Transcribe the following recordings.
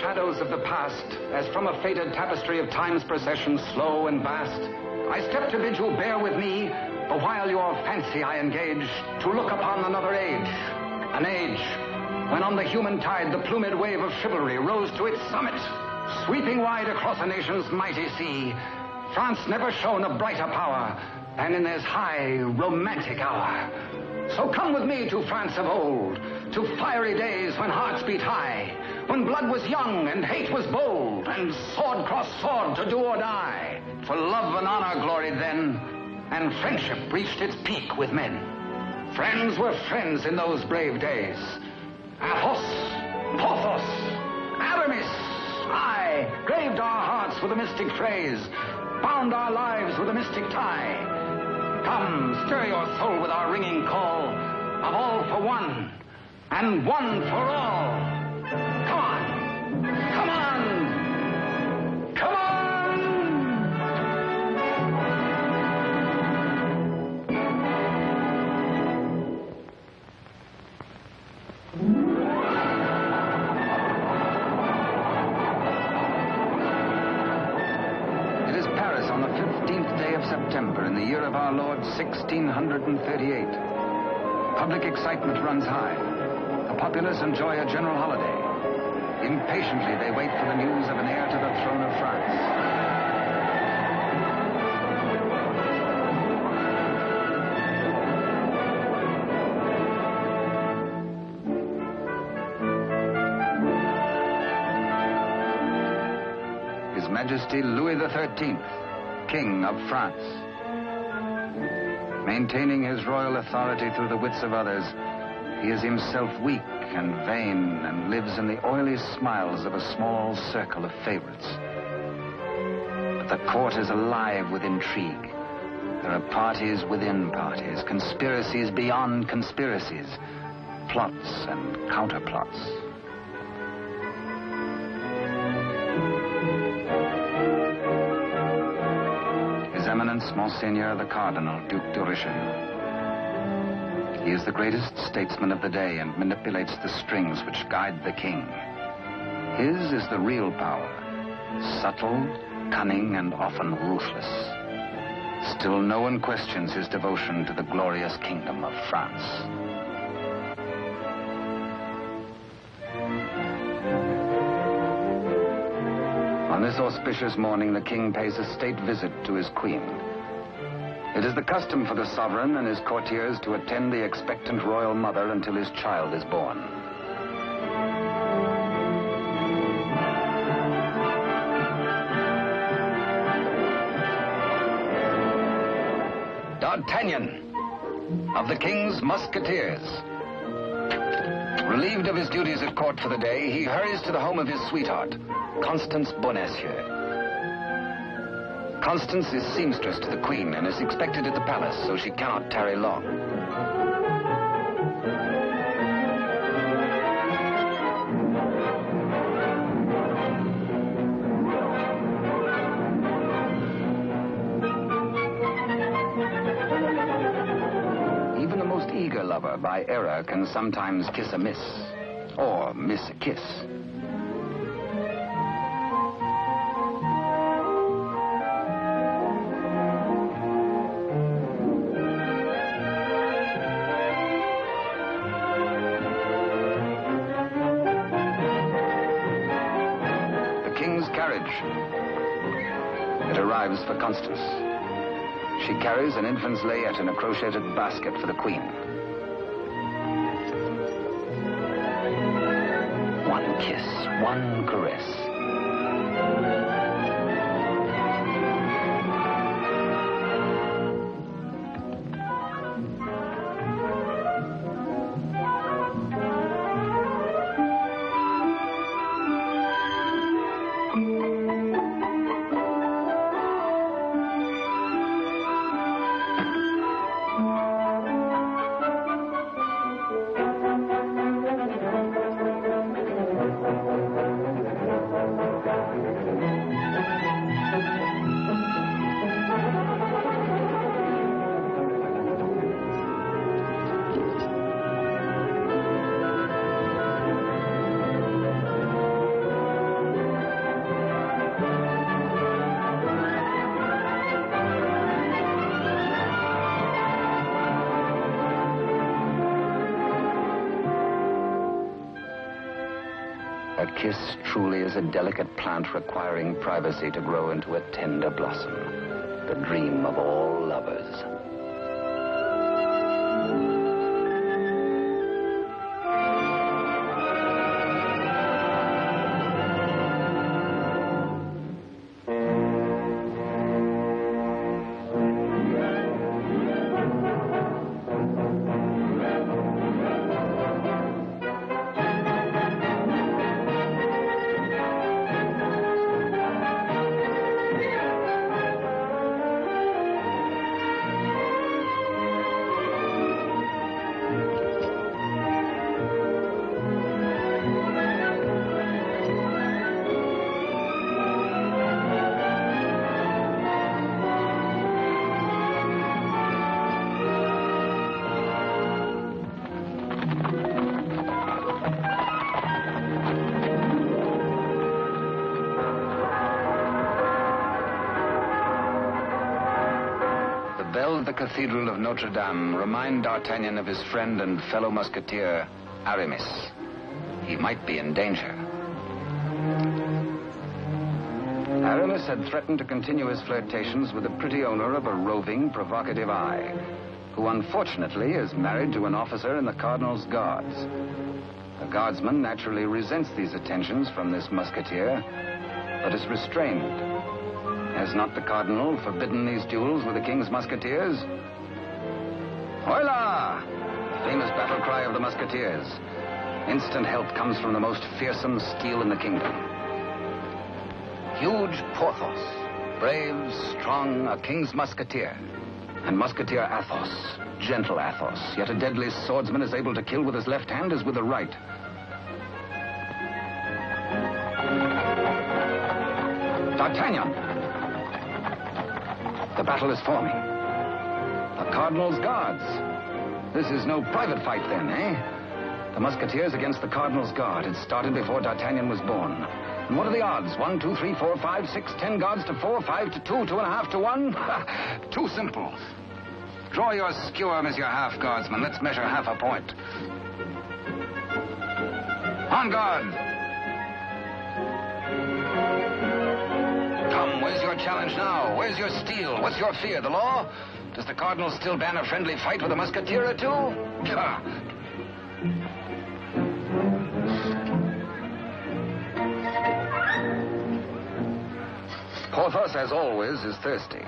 shadows of the past, as from a faded tapestry of time's procession, slow and vast, I step to bid you bear with me, the while your fancy I engage, to look upon another age. An age when on the human tide the plumed wave of chivalry rose to its summit, sweeping wide across a nation's mighty sea. France never shone a brighter power than in this high, romantic hour. So come with me to France of old, to fiery days when hearts beat high, when blood was young and hate was bold, and sword crossed sword to do or die. For love and honor gloried then, and friendship reached its peak with men. Friends were friends in those brave days. Athos, Porthos, Aramis, aye, graved our hearts with a mystic phrase, bound our lives with a mystic tie. Come, stir your soul with our ringing call of all for one, and one for all. Come on, come on, come on! It is Paris on the 15th day of September in the year of our Lord 1638. Public excitement runs high. The populace enjoy a general holiday. Impatiently, they wait for the news of an heir to the throne of France. His Majesty Louis XIII, King of France. Maintaining his royal authority through the wits of others, he is himself weak and vain and lives in the oily smiles of a small circle of favorites. But the court is alive with intrigue. There are parties within parties, conspiracies beyond conspiracies, plots and counterplots. His Eminence, Monseigneur the Cardinal, Duc de Richelieu. He is the greatest statesman of the day and manipulates the strings which guide the king. His is the real power, subtle, cunning, and often ruthless. Still, no one questions his devotion to the glorious kingdom of France. On this auspicious morning, the king pays a state visit to his queen. It is the custom for the sovereign and his courtiers to attend the expectant royal mother until his child is born. D'Artagnan, of the King's Musketeers. Relieved of his duties at court for the day, he hurries to the home of his sweetheart, Constance Bonacieux. Constance is seamstress to the Queen and is expected at the palace, so she cannot tarry long. Even the most eager lover, by error, can sometimes kiss a miss, or miss a kiss. It arrives for Constance. She carries an infant's layette in a crocheted basket for the Queen. One kiss, one caress. That kiss truly is a delicate plant requiring privacy to grow into a tender blossom. The dream of all lovers. Belle of the Cathedral of Notre Dame remind D'Artagnan of his friend and fellow musketeer, Aramis. He might be in danger. Aramis had threatened to continue his flirtations with the pretty owner of a roving, provocative eye, who unfortunately is married to an officer in the Cardinal's Guards. The guardsman naturally resents these attentions from this musketeer, but is restrained. Has not the Cardinal forbidden these duels with the King's Musketeers? Hola! Famous battle cry of the Musketeers. Instant help comes from the most fearsome steel in the kingdom. Huge Porthos, brave, strong, a King's Musketeer. And Musketeer Athos, gentle Athos, yet a deadly swordsman is able to kill with his left hand as with the right. D'Artagnan! The battle is forming. The Cardinal's Guards. This is no private fight then, eh? The Musketeers against the Cardinal's Guard. It started before D'Artagnan was born. And what are the odds? 1, 2, 3, 4, 5, 6, 10 guards to 4, 5 to 2, 2.5 to 1? Too simple. Draw your skewer, Monsieur Half Guardsman. Let's measure half a point. On guard! Come, where's your challenge now? Where's your steel? What's your fear? The law? Does the Cardinal still ban a friendly fight with a musketeer or two? Porthos, as always, is thirsty.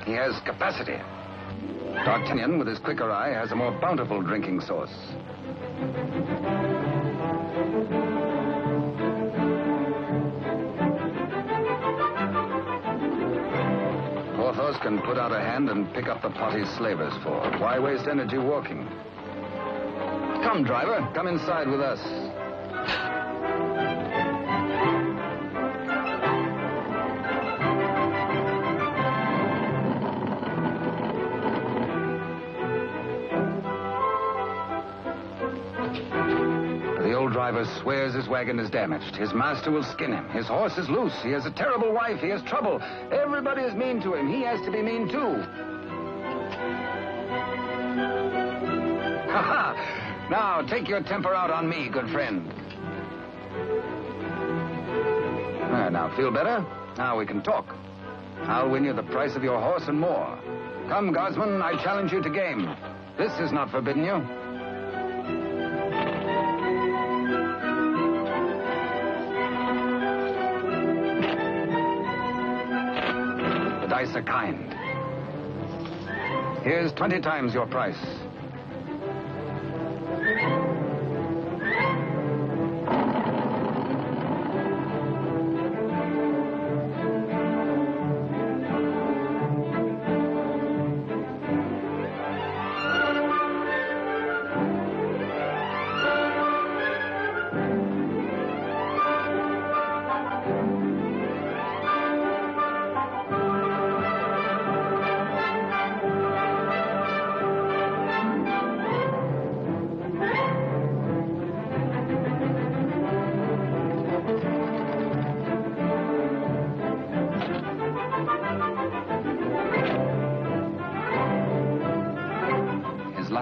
He has capacity. D'Artagnan, with his quicker eye, has a more bountiful drinking source. Porthos can put out a hand and pick up the pot he's slavers for. Why waste energy walking? Come, driver, come inside with us. Driver swears his wagon is damaged. His master will skin him. His horse is loose. He has a terrible wife. He has trouble. Everybody is mean to him. He has to be mean too. Ha-ha! Now, take your temper out on me, good friend. Now, feel better? Now we can talk. I'll win you the price of your horse and more. Come, guardsman, I challenge you to game. This is not forbidden you. Dice are kind. Here's 20 times your price.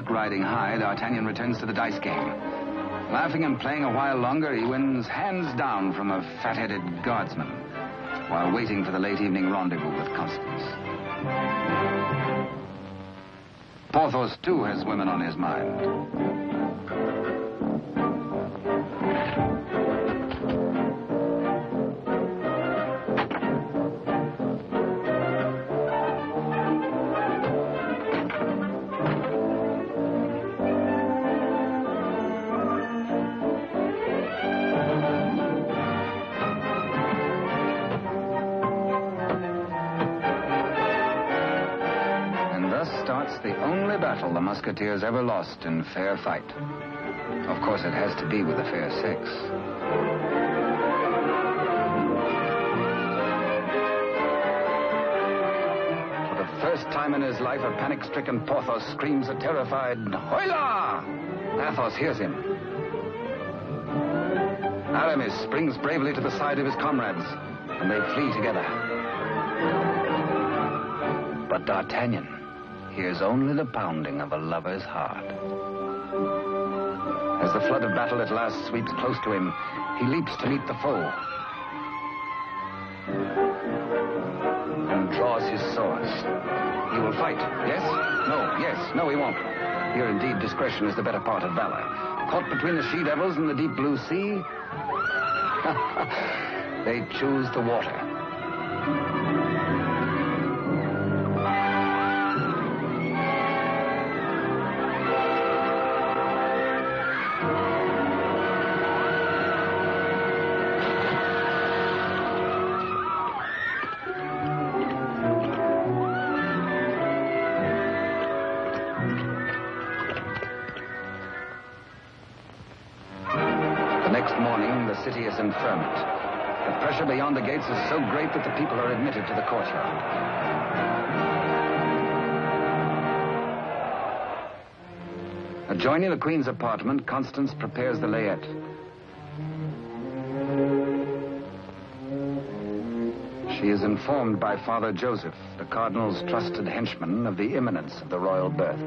Riding high, D'Artagnan returns to the dice game. Laughing and playing a while longer, he wins hands down from a fat-headed guardsman while waiting for the late evening rendezvous with Constance. Porthos, too, has women on his mind. The only battle the Musketeers ever lost in fair fight. Of course, it has to be with a fair six. For the first time in his life, a panic-stricken Porthos screams a terrified, "Hola!" Athos hears him. Aramis springs bravely to the side of his comrades, and they flee together. But D'Artagnan hears only the pounding of a lover's heart. As the flood of battle at last sweeps close to him, he leaps to meet the foe and draws his swords. He will fight. Yes? No. Yes. No, he won't. Here, indeed, discretion is the better part of valor. Caught between the she-devils and the deep blue sea, they choose the water. The city is in ferment. The pressure beyond the gates is so great that the people are admitted to the courtyard. Adjoining the Queen's apartment, Constance prepares the layette. She is informed by Father Joseph, the Cardinal's trusted henchman, of the imminence of the royal birth.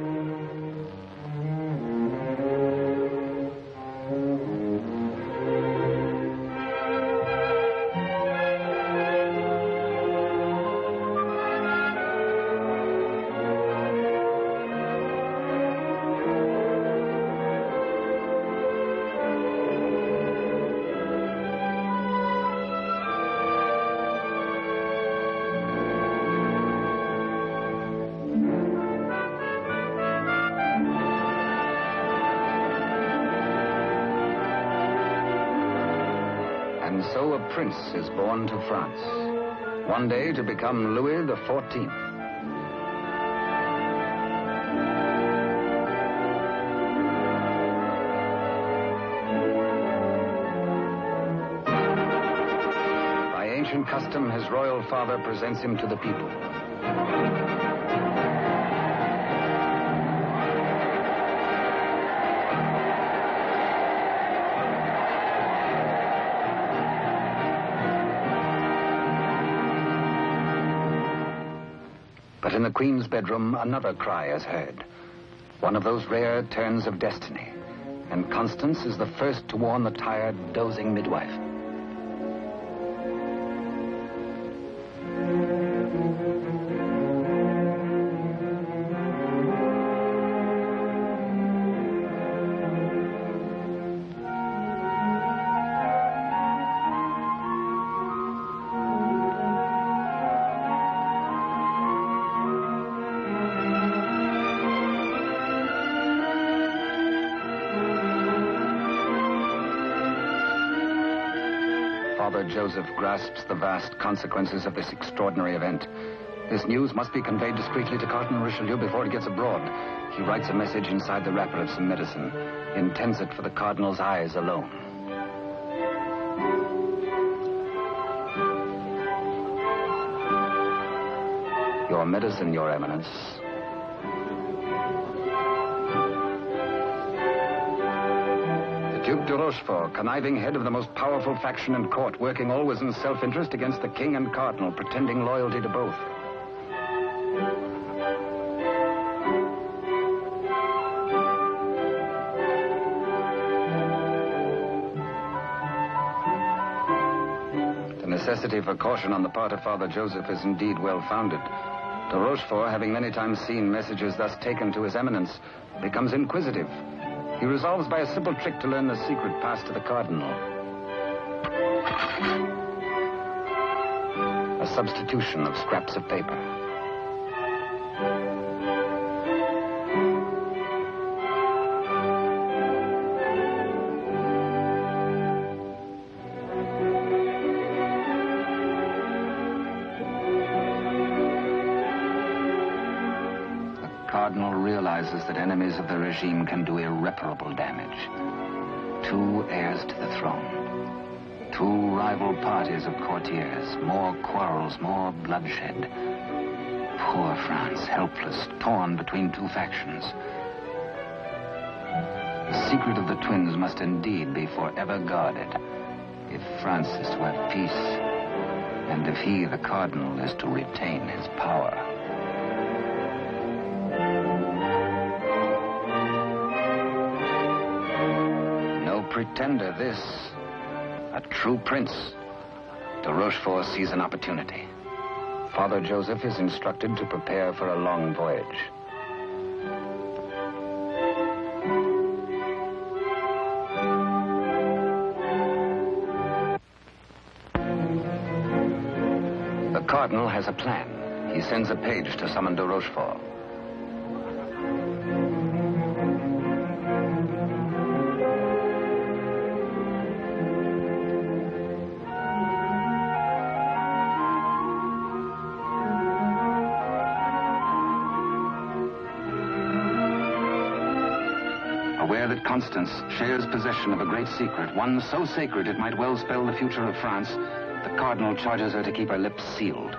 And so a prince is born to France, one day to become Louis XIV. By ancient custom, his royal father presents him to the people. But in the Queen's bedroom, another cry is heard. One of those rare turns of destiny. And Constance is the first to warn the tired, dozing midwife. Father Joseph grasps the vast consequences of this extraordinary event. This news must be conveyed discreetly to Cardinal Richelieu before it gets abroad. He writes a message inside the wrapper of some medicine. He intends it for the Cardinal's eyes alone. Your medicine, Your Eminence. Duke de Rochefort, conniving head of the most powerful faction in court, working always in self-interest against the king and cardinal, pretending loyalty to both. necessity for caution on the part of Father Joseph is indeed well-founded. De Rochefort, having many times seen messages thus taken to His Eminence, becomes inquisitive. He resolves by a simple trick to learn the secret passed to the Cardinal. A substitution of scraps of paper. The Cardinal realizes that enemies of the regime can do irreparable damage. 2 heirs to the throne. 2 rival parties of courtiers, more quarrels, more bloodshed. Poor France, helpless, torn between 2 factions. The secret of the twins must indeed be forever guarded, if France is to have peace, and if he, the Cardinal, is to retain his power. No pretender, this. A true prince. De Rochefort sees an opportunity. Father Joseph is instructed to prepare for a long voyage. The Cardinal has a plan. He sends a page to summon de Rochefort. Aware that Constance shares possession of a great secret, one so sacred it might well spell the future of France, the Cardinal charges her to keep her lips sealed.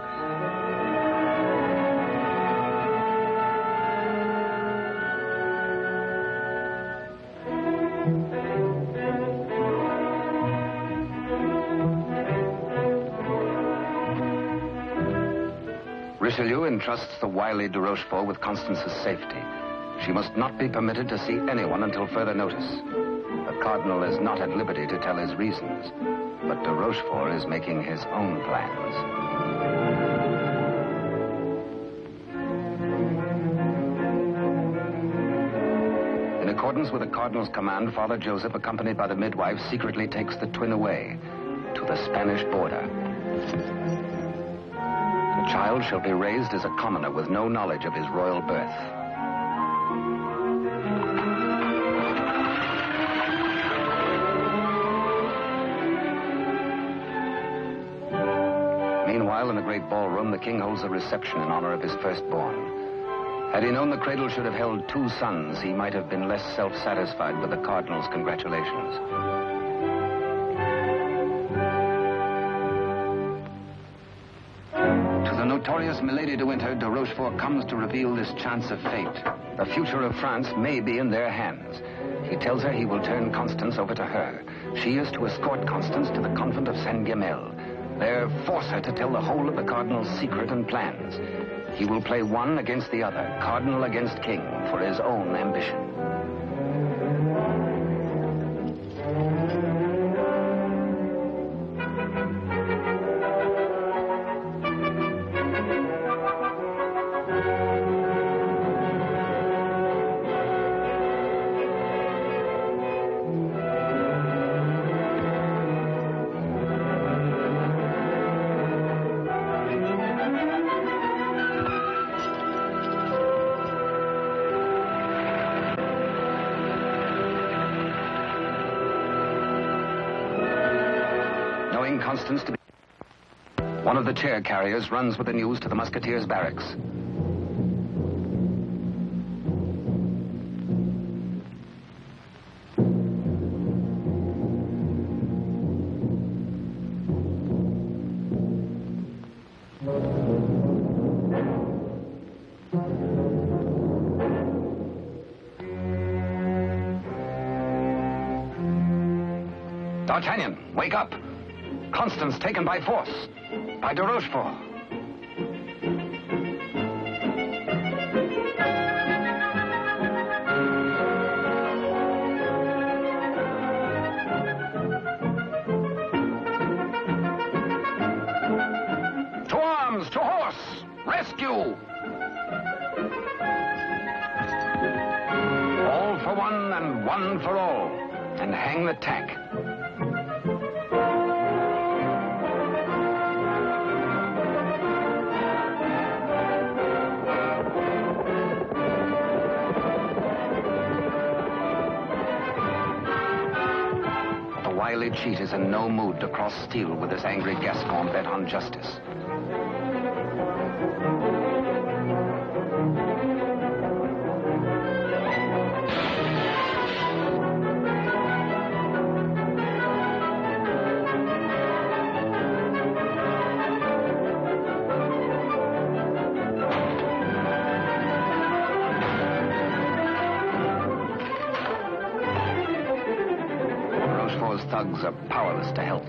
Richelieu entrusts the wily de Rochefort with Constance's safety. She must not be permitted to see anyone until further notice. The Cardinal is not at liberty to tell his reasons, but de Rochefort is making his own plans. In accordance with the Cardinal's command, Father Joseph, accompanied by the midwife, secretly takes the twin away to the Spanish border. The child shall be raised as a commoner with no knowledge of his royal birth. Meanwhile, in the great ballroom, the king holds a reception in honor of his firstborn. Had he known the cradle should have held 2 sons, he might have been less self-satisfied with the Cardinal's congratulations. To the notorious Milady de Winter, de Rochefort comes to reveal this chance of fate. The future of France may be in their hands. He tells her he will turn Constance over to her. She is to escort Constance to the convent of Saint-Guemel. There, force her to tell the whole of the Cardinal's secret and plans. He will play one against the other, Cardinal against King, for his own ambition. Constance to be... One of the chair carriers runs with the news to the musketeers' barracks. D'Artagnan, wake up! Constance taken by force, by de Rochefort. All for one and one for all. And hang the tack. The wily cheat is in no mood to cross steel with this angry Gascon bent on justice. Thugs are powerless to help.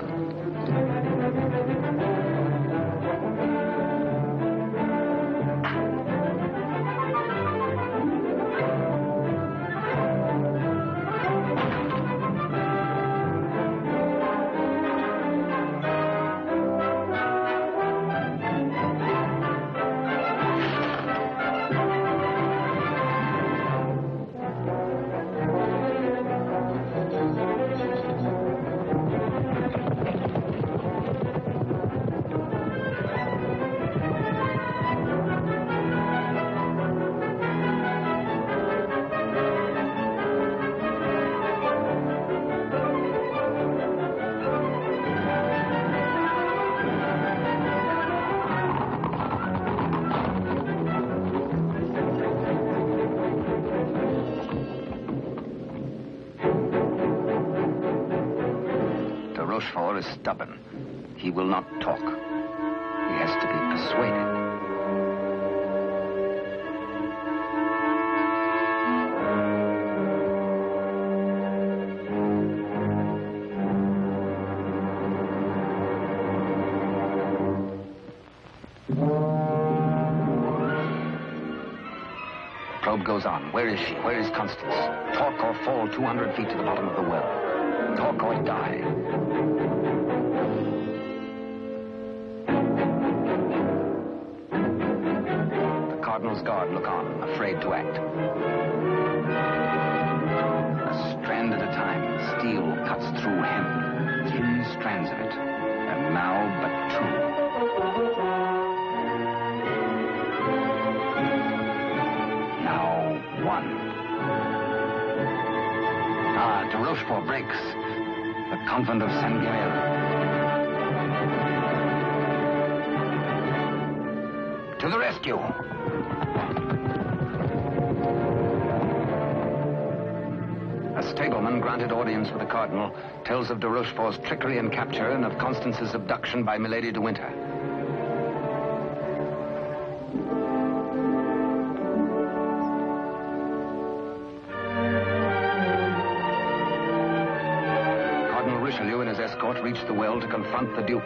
Rochefort is stubborn. He will not talk. He has to be persuaded. The probe goes on. Where is she? Where is Constance? Talk or fall 200 feet to the bottom of the well. Talk or die. The Cardinal's guard look on, afraid to act. A strand at a time, steel cuts through hemp. 3 strands of it, and now but 2. Now 1. De Rochefort breaks. The convent of Saint-Guerre. To the rescue! A stableman granted audience with the Cardinal tells of de Rochefort's trickery and capture and of Constance's abduction by Milady de Winter. Richelieu and his escort reached the well to confront the Duke.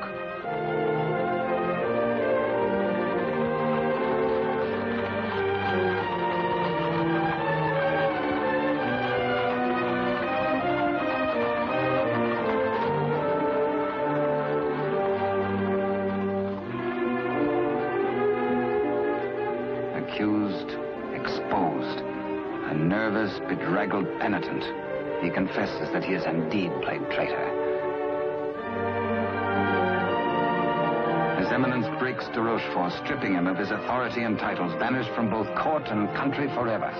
Accused, exposed, a nervous, bedraggled penitent. He confesses that he has indeed played traitor. His Eminence breaks de Rochefort, stripping him of his authority and titles, banished from both court and country forever.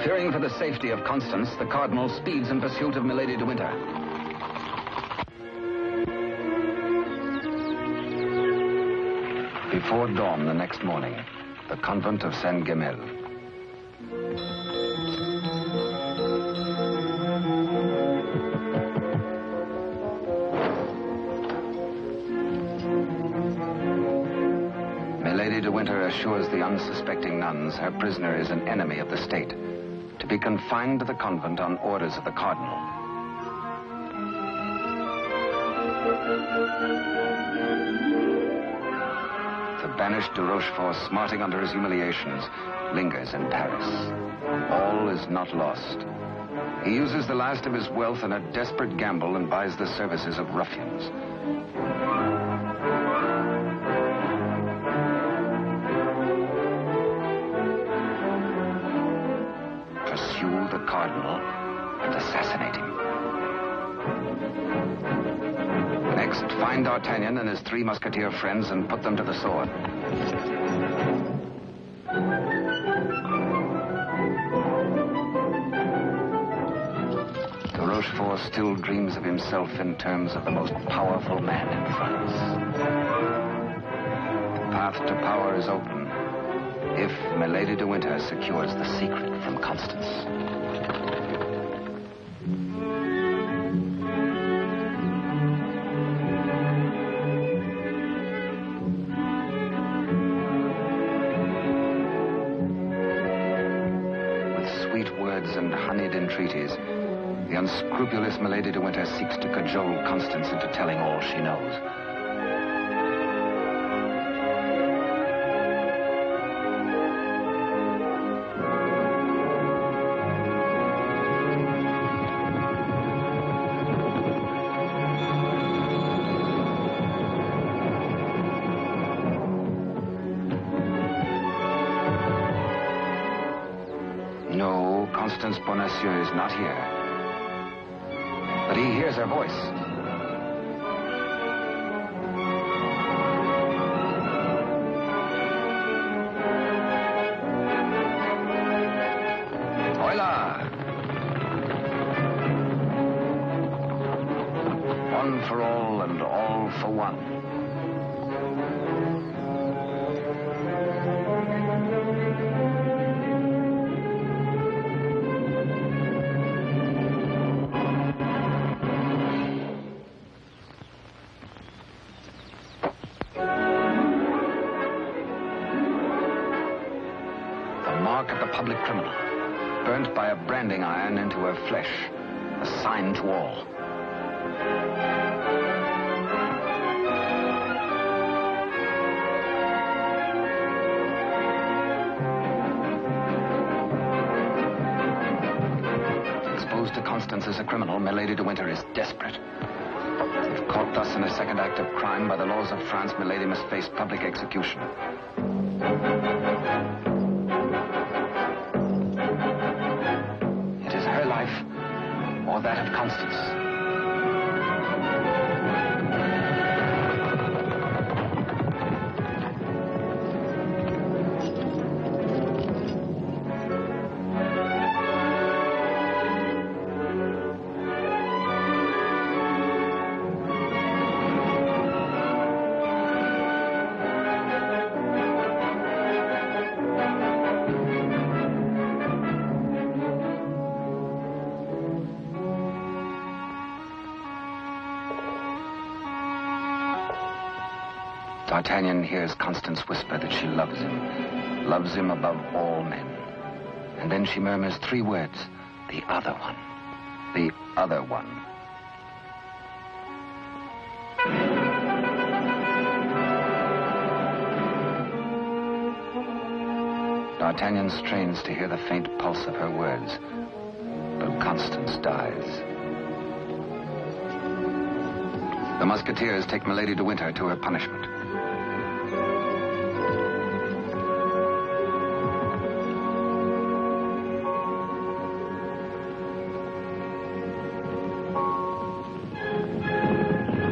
Fearing for the safety of Constance, the Cardinal speeds in pursuit of Milady de Winter. Before dawn the next morning, the convent of Saint-Guerre. Milady de Winter assures the unsuspecting nuns her prisoner is an enemy of the state, to be confined to the convent on orders of the Cardinal. The banished de Rochefort, smarting under his humiliations, lingers in Paris. All is not lost. He uses the last of his wealth in a desperate gamble and buys the services of ruffians. Pursue the Cardinal and assassinate him. Next, find D'Artagnan and his 3 musketeer friends and put them to the sword. Rochefort still dreams of himself in terms of the most powerful man in France. The path to power is open if Milady de Winter secures the secret from Constance. With sweet words and honeyed entreaties, the unscrupulous Milady de Winter seeks to cajole Constance into telling all she knows. No, Constance Bonacieux is not here. But he hears her voice. Hola! One for all and all for one. Public criminal, burnt by a branding iron into her flesh, a sign to all. Exposed to Constance as a criminal, Milady de Winter is desperate. If caught thus in a second act of crime, by the laws of France, Milady must face public execution. Or that of Constance. D'Artagnan hears Constance whisper that she loves him above all men. And then she murmurs 3 words, the other one, the other one. D'Artagnan strains to hear the faint pulse of her words, but Constance dies. The Musketeers take Milady de Winter to her punishment.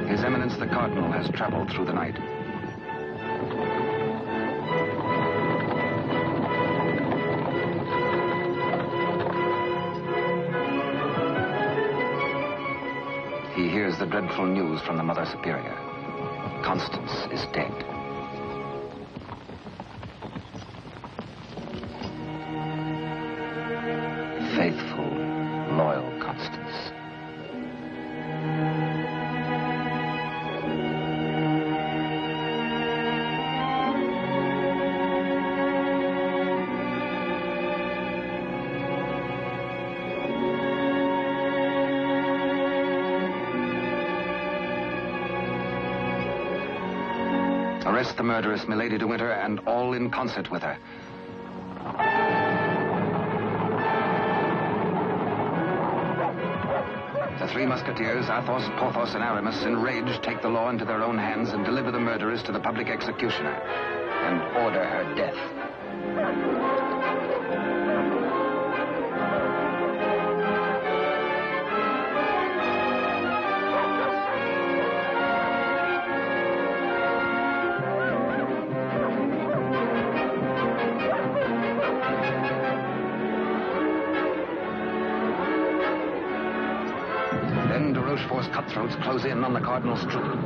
His Eminence the Cardinal has traveled through the night. He hears the dreadful news from the Mother Superior. Constance is dead. Faithful, loyal Constance. Arrest the murderess, Milady de Winter, and all in concert with her. three musketeers, Athos, Porthos, and Aramis, enraged, take the law into their own hands and deliver the murderess to the public executioner and order her death. Rochefort's cutthroats close in on the Cardinal's troop.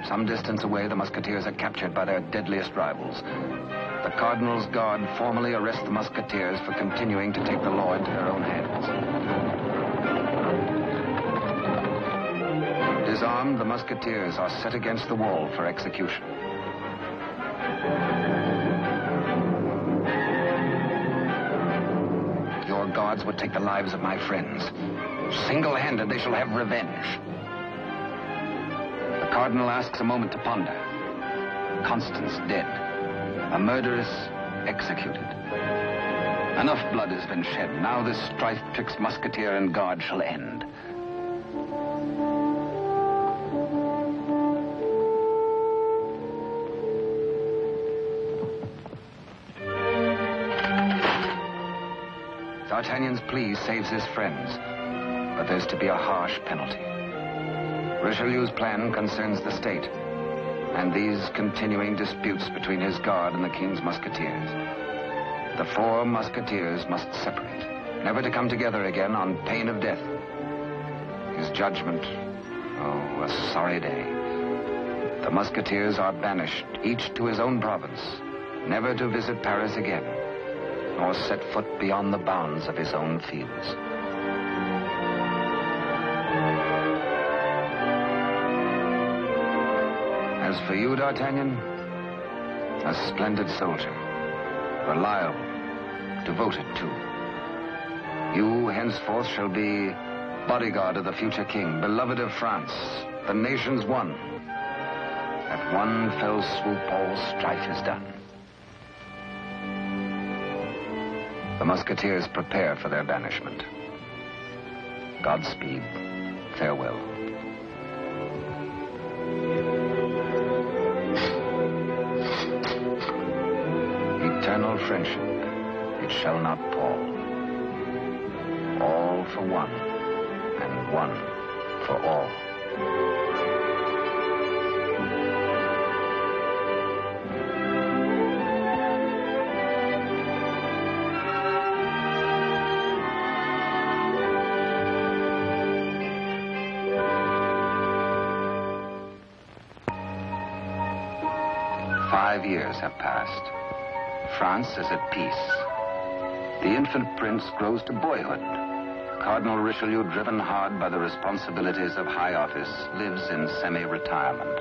Some distance away, the musketeers are captured by their deadliest rivals. The Cardinal's guard formally arrest the musketeers for continuing to take the law into their own hands. Disarmed, the musketeers are set against the wall for execution. Your guards would take the lives of my friends. Single-handed, they shall have revenge. The Cardinal asks a moment to ponder. Constance dead. A murderess executed. Enough blood has been shed. Now this strife twixt musketeer and guard shall end. D'Artagnan's plea saves his friends, but there's to be a harsh penalty. Richelieu's plan concerns the state, and these continuing disputes between his guard and the king's musketeers. The four musketeers must separate, never to come together again on pain of death. His judgment, oh, a sorry day. The musketeers are banished, each to his own province, never to visit Paris again, nor set foot beyond the bounds of his own fields. As for you, D'Artagnan, a splendid soldier, reliable, devoted too. You henceforth shall be bodyguard of the future king, beloved of France, the nation's one. At one fell swoop, all strife is done. The musketeers prepare for their banishment. Godspeed, farewell. Eternal friendship, it shall not pall. All for one, and one for all. "5 years have passed. France is at peace. The infant prince grows to boyhood. Cardinal Richelieu, driven hard by the responsibilities of high office, lives in semi-retirement.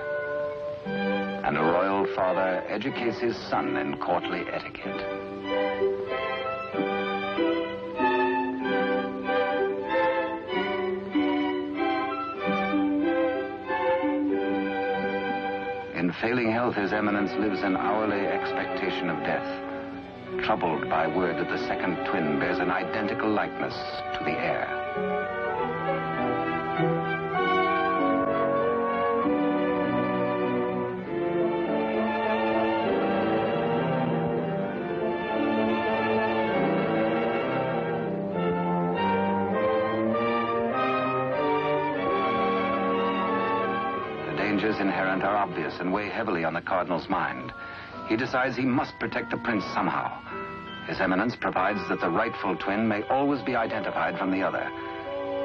And a royal father educates his son in courtly etiquette. In failing health, His Eminence lives in hourly expectation of death, troubled by word that the second twin bears an identical likeness to the heir. Inherent are obvious and weigh heavily on the Cardinal's mind. He decides he must protect the prince somehow. His Eminence provides that the rightful twin may always be identified from the other.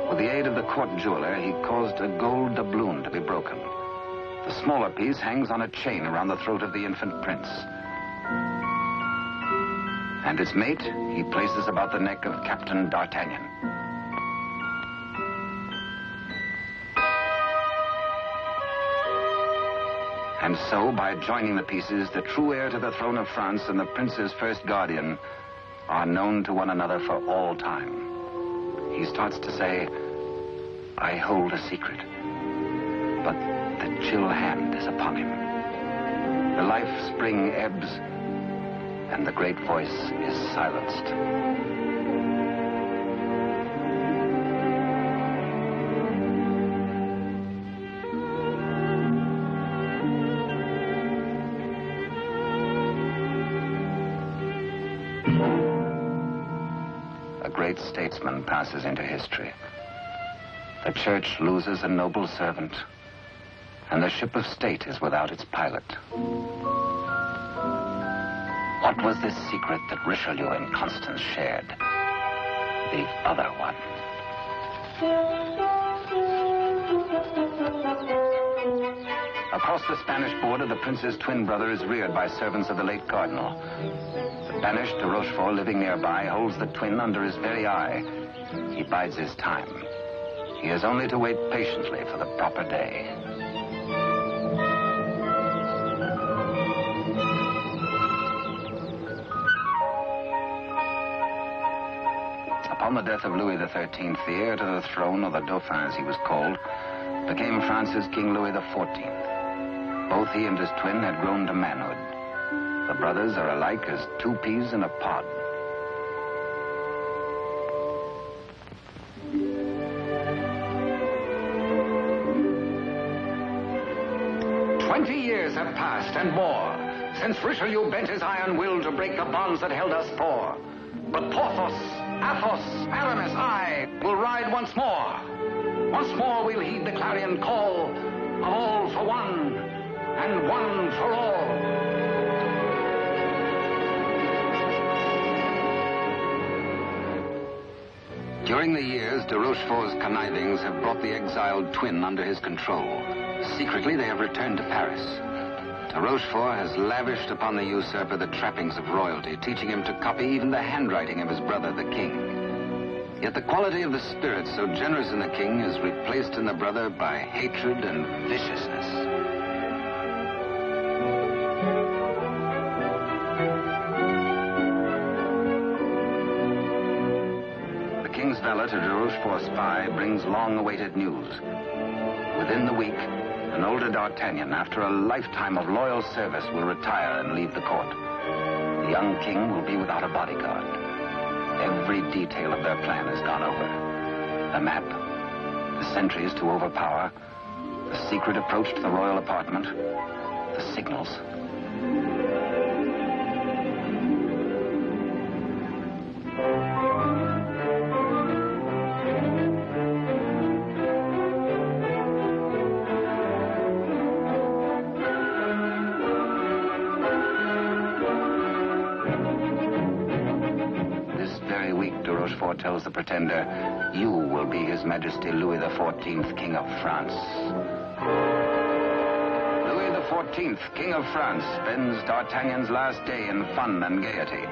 With the aid of the court jeweler, he caused a gold doubloon to be broken. The smaller piece hangs on a chain around the throat of the infant prince. And its mate he places about the neck of Captain D'Artagnan. And so, by joining the pieces, the true heir to the throne of France and the prince's first guardian are known to one another for all time. He starts to say, I hold a secret. But the chill hand is upon him. The life spring ebbs, and the great voice is silenced. A great statesman passes into history. The church loses a noble servant, and the ship of state is without its pilot. What was this secret that Richelieu and Constance shared? The other one. Across the Spanish border, the prince's twin brother is reared by servants of the late cardinal. The banished de Rochefort, living nearby, holds the twin under his very eye. He bides his time. He has only to wait patiently for the proper day. Upon the death of Louis XIII, the heir to the throne, or the Dauphin as he was called, became France's King Louis XIV. Both he and his twin had grown to manhood. The brothers are alike as two peas in a pod. Years have passed and more since Richelieu bent his iron will to break the bonds that held us four. But Porthos, Athos, Aramis, I will ride once more. Once more we'll heed the clarion call of all for one and one for all. During the years, de Rochefort's connivings have brought the exiled twin under his control. Secretly, they have returned to Paris. De Rochefort has lavished upon the usurper the trappings of royalty, teaching him to copy even the handwriting of his brother, the king. Yet the quality of the spirit so generous in the king is replaced in the brother by hatred and viciousness. The king's valet, a de Rochefort spy, brings long-awaited news. Within the week, an older D'Artagnan, after a lifetime of loyal service, will retire and leave the court. The young king will be without a bodyguard. Every detail of their plan has gone over. The map, the sentries to overpower, the secret approach to the royal apartment, the signals. Tells the pretender, you will be His Majesty Louis XIV, King of France. Louis XIV, King of France, spends D'Artagnan's last day in fun and gaiety.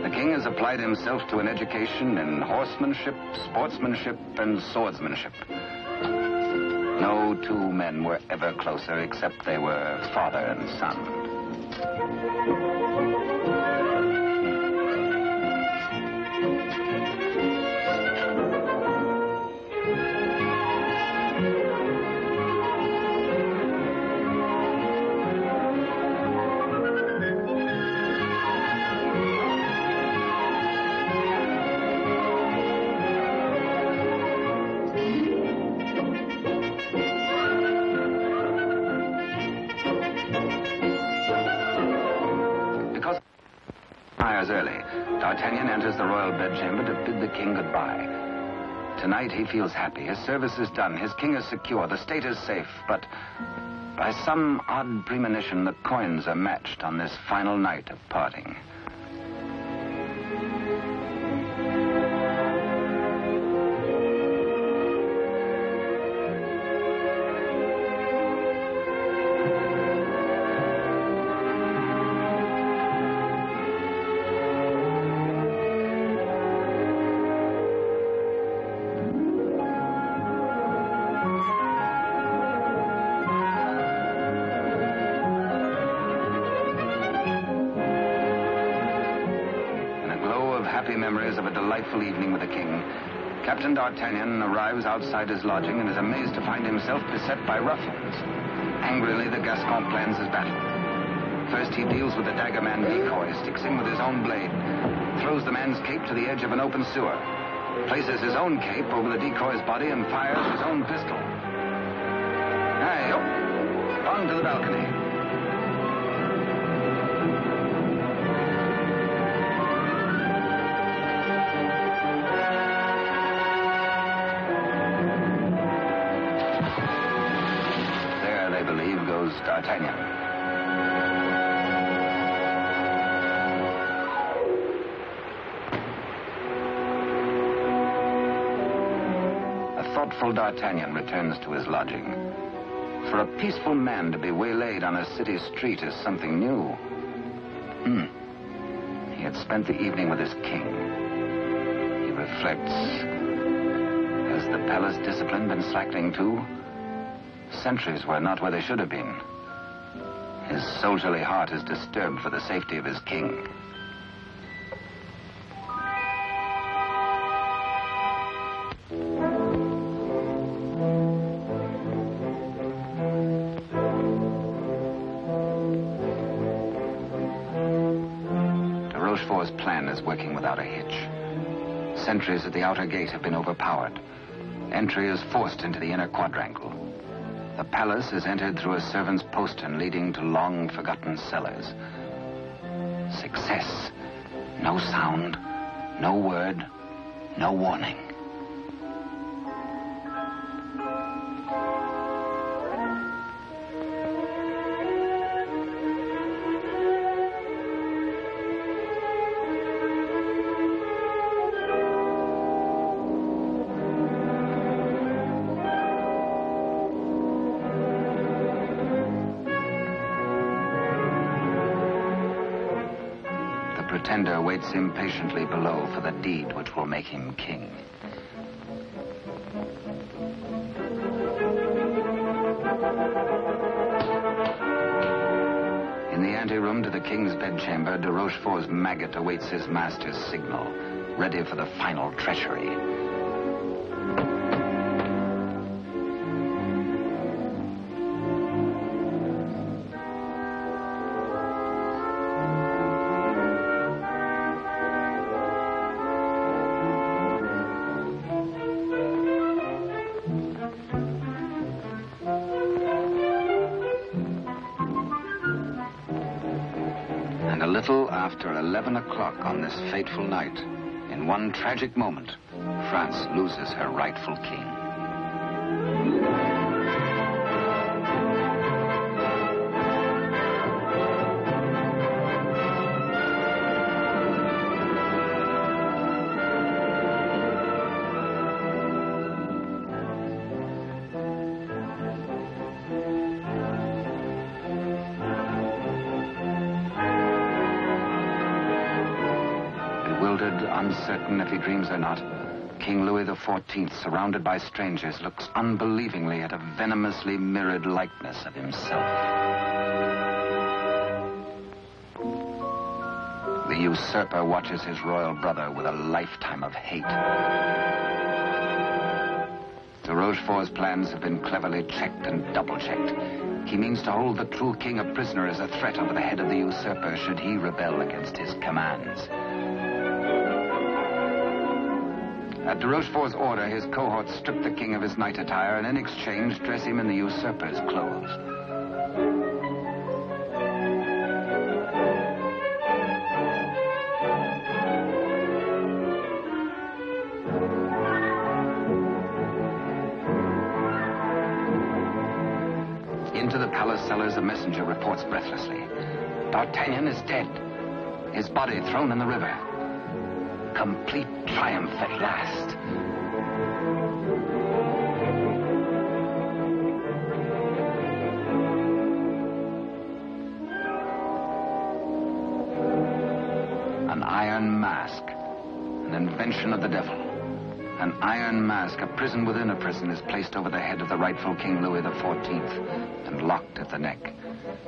The king has applied himself to an education in horsemanship, sportsmanship, and swordsmanship. No two men were ever closer, except they were father and son. Early, D'Artagnan enters the royal bedchamber to bid the king goodbye. Tonight he feels happy. His service is done. His king is secure. The state is safe. But by some odd premonition, the coins are matched on this final night of parting. happy memories of a delightful evening with the king, Captain D'Artagnan arrives outside his lodging and is amazed to find himself beset by ruffians. Angrily, the Gascon plans his battle. First, he deals with the dagger-man decoy, sticks him with his own blade, throws the man's cape to the edge of an open sewer, places his own cape over the decoy's body, and fires his own pistol. Hey, up! On to the balcony. There, they believe, goes D'Artagnan. Thoughtful D'Artagnan returns to his lodging. For a peaceful man to be waylaid on a city street is something new. He had spent the evening with his king. He reflects. Has the palace discipline been slackening too? Sentries were not where they should have been. His soldierly heart is disturbed for the safety of his king. Plan is working without a hitch. Sentries at the outer gate have been overpowered. Entry is forced into the inner quadrangle. The palace is entered through a servant's postern leading to long-forgotten cellars. Success. No sound, no word, no warning. Pretender waits impatiently below for the deed which will make him king. In the anteroom to the king's bedchamber, de Rochefort's maggot awaits his master's signal, ready for the final treachery. And a little after 11 o'clock on this fateful night, in one tragic moment, France loses her rightful king. Uncertain if he dreams or not, King Louis XIV, surrounded by strangers, looks unbelievingly at a venomously mirrored likeness of himself. The usurper watches his royal brother with a lifetime of hate. De Rochefort's plans have been cleverly checked and double-checked. He means to hold the true king a prisoner as a threat over the head of the usurper should he rebel against his commands. At de Rochefort's order, his cohorts strip the king of his night attire and in exchange dress him in the usurper's clothes. Into the palace cellars, a messenger reports breathlessly. D'Artagnan is dead. His body thrown in the river. Complete triumph at last. An iron mask, an invention of the devil. An iron mask, a prison within a prison, is placed over the head of the rightful King Louis XIV and locked at the neck.